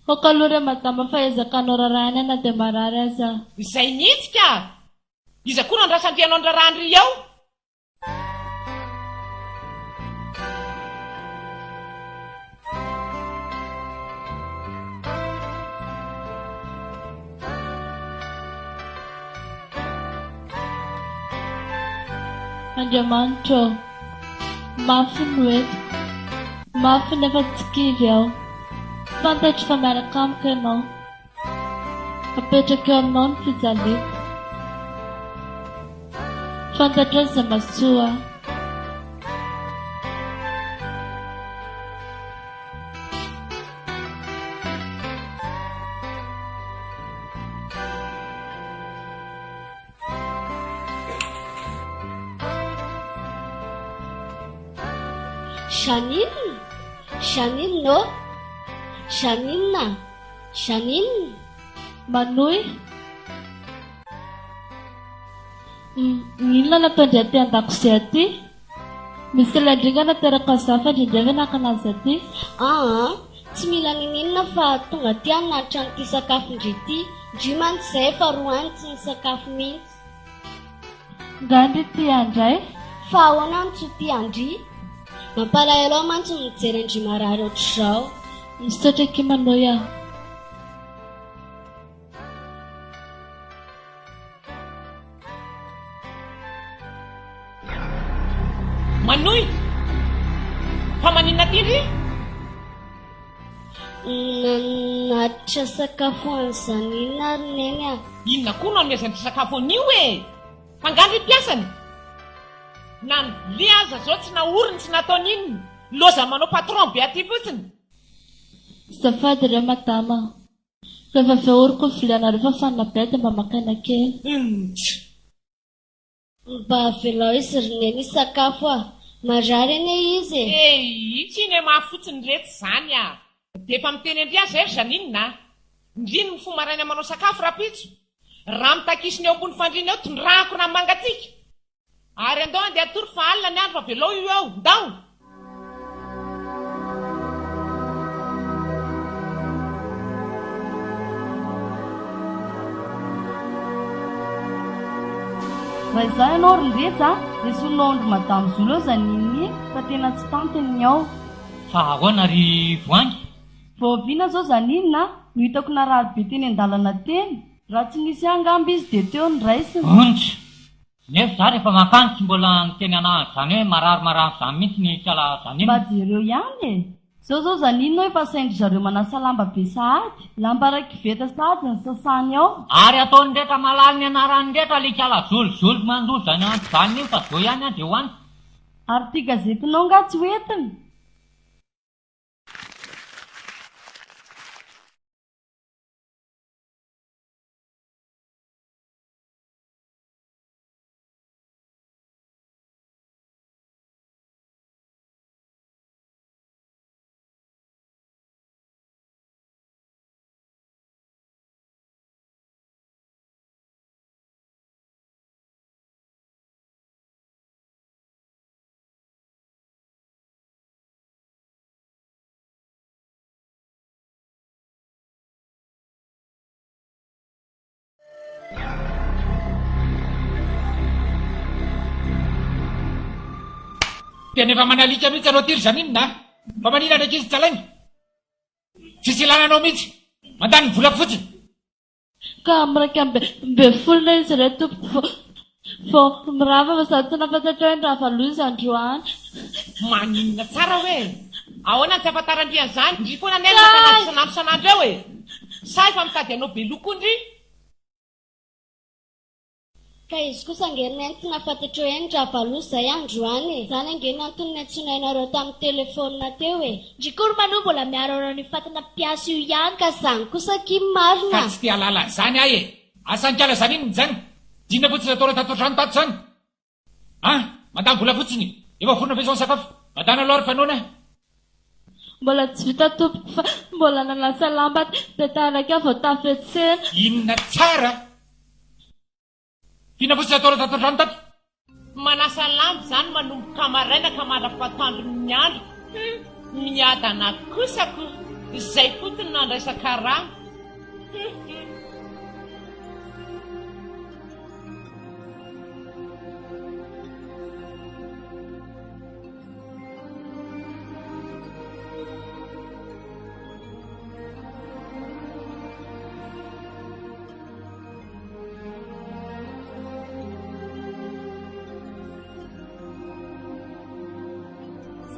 Okaloha re madama fa ezakanao rarahany ana dia marary aza. Izay mihitsy ka. Iza koa nandrasandrianao ndrarandry eo. Andriamanitra, mafy no eto. Mafy nefa tsy kivy aho. Fantatro fa miaraka amiko ianao. Apetraka eo aminao ny fijaliako. Fantatra izay mahasoa. Janine no? Janine? Manoy? Inona natondry aty an-dakozia aty? Misy landringa nateraka zafa indrindra nakanazy aty? Tsy mila ninina fa tonga aty hanatra n'ity sakafo indry ity. Ndry mantsy izay fa roa any tsy ny sakafo mihitsy. Ngandry ty andray? Fa ahoana ny tsy ty andry? Mampalahelo aho mantsy mijery andry marary ohatr'izao. Misaotra ký Manoy aho. Manoy! Fa maninona ty ry? Nanatitra sakafo an'izany inona ary neny a? Inona koa no anomezan'ity sakafo an'io e? Fangandry piasany? Na ny aza zao tsy naoriny tsy nataony inona. Loza manao patron be aty fotsiny. Zafady re madama. Rehefa veoriko ny viliana rehefa fanina dia mba makaina kely. Mba avelao izy ry neny sakafo a. Marary ane izy e. Itsy iny mahafotsiny rehetra zany a. Dia efa miteny andry azy ry Janine. Ndriny ny fomarainy manao sakafo rapitso. Raha mitakisiny eo ambony fandriana eo tondrahako raha mangatsika. Ary andao andeha atory fa alina ny andro fa velao io eo. Ndao! Raha izay ianao ry ndretsa dia solonao andry madamo Zolo eo Janine fa tena tsy tantiny ao. Fa ahoana ry voangy? Vao viana zao Janine no hitako narary be teny an-dalana teny. Raha tsy nisy angamba izy dia teo ny raisiny. Ontsy nefa za rehefa makany tsy mbola niteny anazy izany hoe marary izany mihitsy ny kala zaniny. Mba jereo ihany e. Zao zao zaninona hoe efa saindry zareo manasa lamba be sahady. Lamba ray kiveta sahady ny sasany ao. Ary ataony rehetra malala ny anarany rehetra le kala zolozolo mandoza ny anjany io fa zao ihany a dia hoany. Ary ty gazetinao nga tsy hoentiny. Dia nefa manalika mihitsy anao tiry zaninona, fa manina ndraiky izy tsalainy. Tsisy ilananao mihitsy, mandany vola fotsiny. Ka amiraika mbe folona izy iray tompo vao mirava fa sady tsy nafantatra hoe ny raha valoza androany. Maninona tsara hoe ahoana ny tsy afantarandrian'izany ndry foana nenona sanandro sanandro eo e. Sa efa mitady anao be lokondry. Ka izy kosa angeriny tsy nafantatra hoe ny raha valoza izay androany e. Izany angeriny antony antsoinainareo tamin'ny telefonina teo e. Ndrikory manoha mbola miaro areo ny fatana mpiasa io ihany ka izany kosa kim marina. Ka tsy tia lala izany ahy e. Asankala zaninona izany. Dina fotsiny atao tato trano tato izany. Mandany vola fotsiny. Efa vorona bezao ny sakafo. Mandana aloha ary fanoana. Mbola tsy vita tompoko fa mbola nalasa lamba dia taraka vao tafetsena. Inona tsara. Dina fotsiny atao tato trano tato. Manasa lamba izany manomboka maraina ka mara-patandro ny andro. Miadana kosako izay fotsiny nandraisaka rano.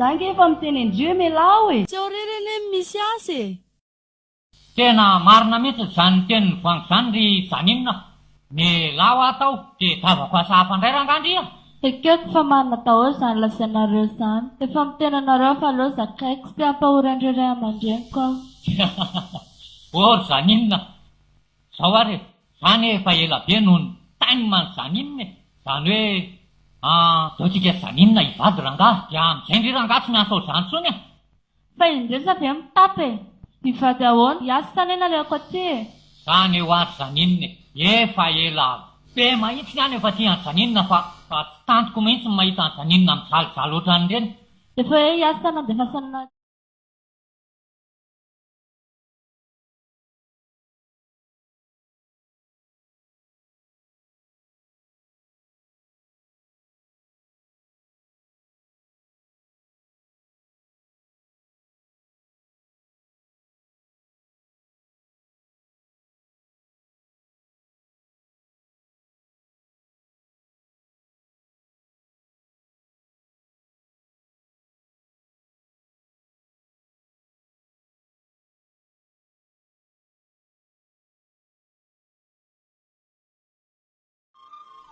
Zange efa miteny andrio melao e. Tsy aorereny misy asa e. Tena marina mihitsy izany tenin'ny voangy izany ry zaninona. Melao atao dia davako asa hafa indray rangandry ia. Ekeko fa marina daholo izany lasanareo izany. Efa miteny anareo fa aleo zakaiko sy ampahoran'ireo ray aman-dreniko aho. Ry zaninona. Zao ary izany efa ela be noho ny tany man zaninona. Izany hoe dao tsika zaninona hivady rangahy dia amin'izay ndry rangahy tsy miasa ohatr'izany intsony a. Fa indresa ve mitapy e. Hivady ahoana hiasa tanena aleoko aty e. Izany eo ary zaninona efa ela be mahitsy ihany efa tian'ny zaninona fa tsy tantoko mihitsy ny mahita ny zaninona mijalijaly ohatran'ireny. Dia fa hoe hiasa nandefasana.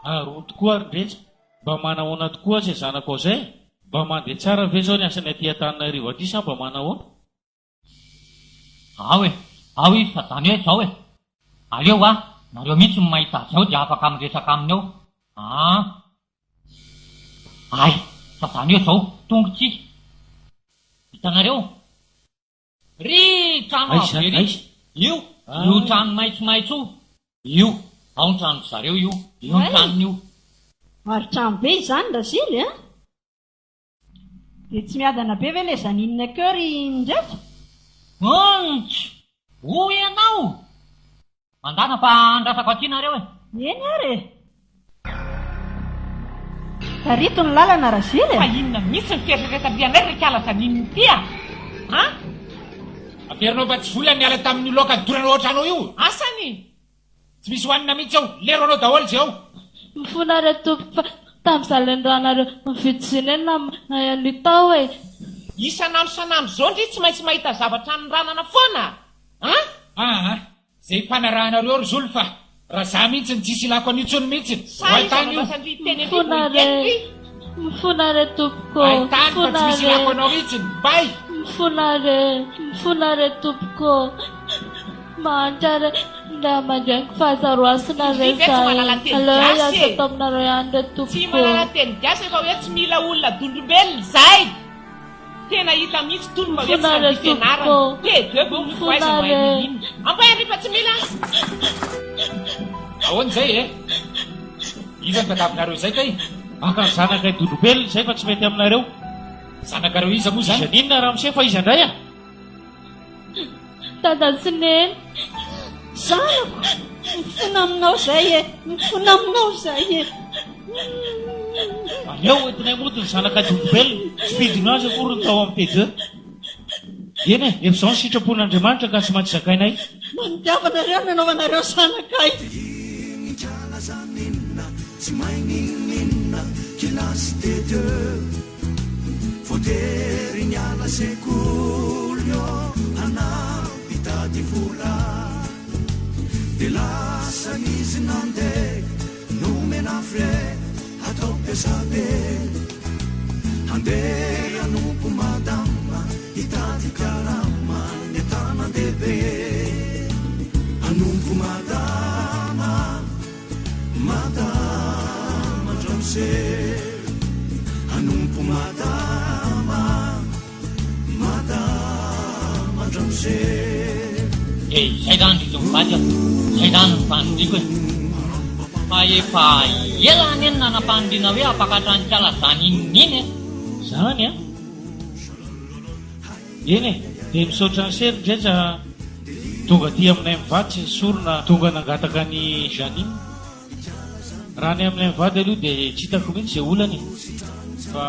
Roa tokoa ary ndretra. Mba manahoana tokoa izay zanako izay. Mba mandeha tsara ve zao ny asany aty Antananarivo aty sa mba manahoana? Ao izy fa zany hoe zao e. Aleo nareo mihitsy ny mahita azy ao dia afaka miresaka aminy ao. Ay, fa zany hoe zao tongotsika. Hitanareo? Ry trano avery io trano maitsomaitso io. Ao ny trano zareo io ny tranony io. Ary trano be izany Rasily a? Dia tsy miadana be ve ilay zaninona keo ry indrefa? Hoy ianao. Mandana fa andrasako aty nareo e. Eny ary e. Tarito ny lalana Rasily. Fa inona mihitsy ny fieritreretan'anay rehetra ala zaninona ity a? Ampierinao fa tsy vola niala tamin'ny loka dorana ohatra anao io. Asany? Tsy misy hoanina mihitsy ao. Lero anao daholo zay ao. Mifona re tompo fa tamin'izaho lendoanareo mividy zinena ny tao e. Isanandro zao ndry tsy maintsy mahita zavatra nyranana foana. Zay fanarahanareo ry zolo fa raha za mihitsy ny tsisy ilako an'itsony mihitsy. Ahitany io. Mifona re tompoko. Ahitany fa tsy misy ilako anao mihitsy. Bay. Mifona re tompoko. Mahantsa re nda mandreniko fahazaroasina re zay. Aleo hiasa taminareo ihany re tompoko. Tsy manana teny gasy efa hoe tsy mila olona dondrombelona zay. Tena hita mihitsy tolona hoe tsy mandy fianarana. Tedebo mifoaizana mahinina. Ampahany fa tsy mila. Ahoana zay e? Iza ny tatavinareo zay kay? Aka ny zanaka dondrombelona zay fa tsy mety aminareo. Zanakareo iza moa zany? Izaninona raha misy fa iza ndray a? Dada sy neny. Zanako, mifona aminao zay e. Mifona aminao zay e. Aleo entinay moto ny zanaka dondrombelona. Tsy fidina azy akorony tao amin'ny T2. Eny e, efa izao ny sitrapon'Andriamanitra ka tsy maintsy zakainay. Mandiavanareo ny anaovanareo zanakay. Tsy maininina kilasy T2 voatery niala sekoly io anampitady vola dia lasa izy nandeha nomena fre atao mpiasabe handeha anompo madama hitady karama ny tanan-dehibe anompo madama anompo madama andramose. Zay zany rizomivady aho. Zay zany ny fanodriko e. Fa efa elany eny nanampanodrina hoe apakatra ny tiala zany inoniny e. Zany a? Eny e, dia misaotra ny sery ndretra tonga ty aminay mivady sy ny sorona tonga nangataka ny Janine. Raha ny aminay mivady aloha dia tsy hitako mihitsy izay olany fa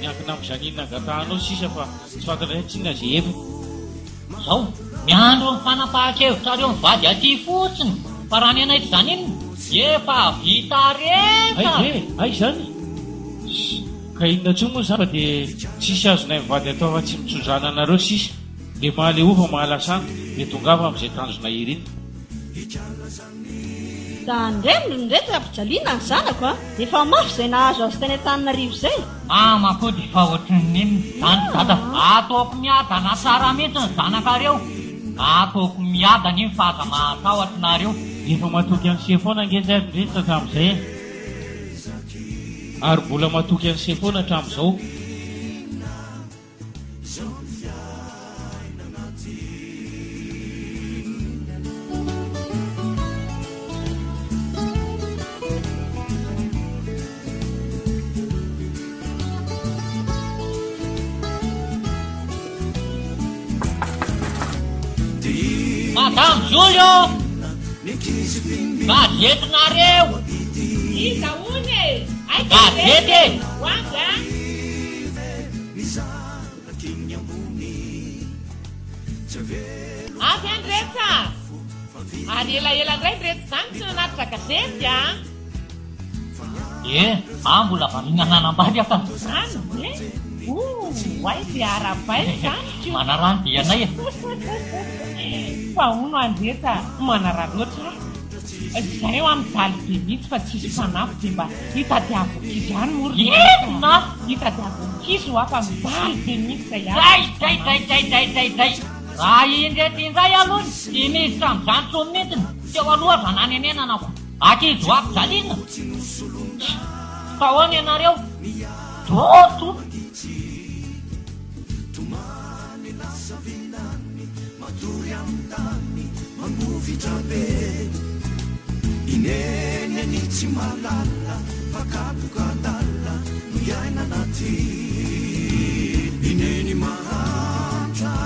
miankina amin'ny Janine nangatahanao sisa fa tsy fantatra tsinona izay efa. Zao miandro ny fanapahan-kevitra reo mivady aty fotsiny fa raha ny anay Janine efa vita rehetra. Ay zany ka inona tsoa moa zany fa dia tsisy azonay mivady atao fa tsy mitsodrana anareo sisa dia mahaleova mahalasana dia tongava amin'izay tanjona iriny. Da andreminy ndretra ampijaliana ny zanako a. Efa mafy izay nahazo azy teny Antananarivo zay. Makody fa ohatran'iny zany dada ataoko miadana tsara mihitsy ny zanakareo. Ataoko miadana iny fa aza mahatahotra nareo. Efa matoky an'ny sefoana angezay ndretra tamin'izay e. Ary mbola matoky an'ny sefoana hatramin'izao. Madame Julio! Gazetinareo! Iza une! Gazety! Wanga! Avy andretra! Ary elaela indray ndretra zany tsy nanatitra gazety a! Mbola vaminana anambady aka. Zany e? Wai dia arabay zany. Manarano dia anay e. Fa uno andreta manara loatra. Zay eo amin'ny daly be mihitsy fa tsisy mpanafo dia mba hitadiavok'izy ihany morona. Hitadiavok'izy ho afa midaly be mihitsy Zay. Raha indretra indray aloha dia miditra amin'izany tsony mihitsiny. Teo aloha zanany enenana ko. Akizy ho afo zalina. Fa ahoana ianareo? Toto! Ineneni tsy malala fakapoka lala miaina naty ineny mahantra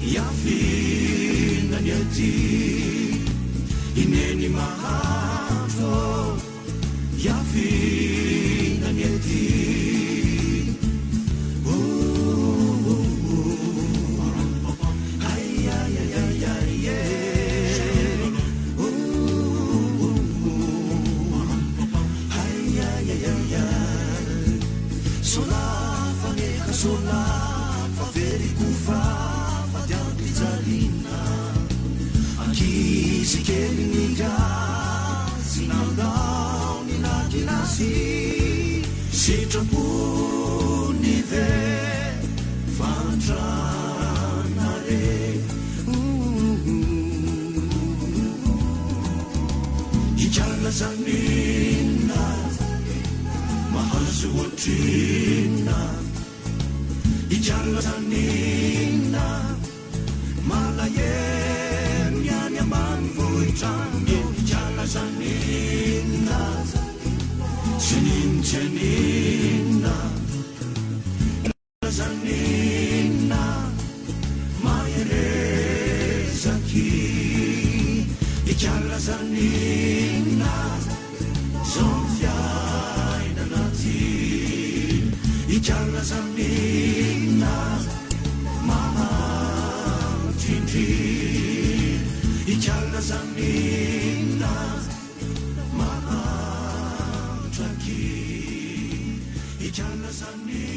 iafinany aty ineny mahandro iafinany aty ankizy kely ny gasy nandao ny lakilasy sitrapony ve fandranare ikalazanina mahazo otrina ikalazanina malaelo niany ambany vohitrano ikalazanina sininitsanina ikalazanina maherezaky ikalazanina zao fiainanaty ikalazanina mahatrindry ikalazanina mahatraky ikalazanina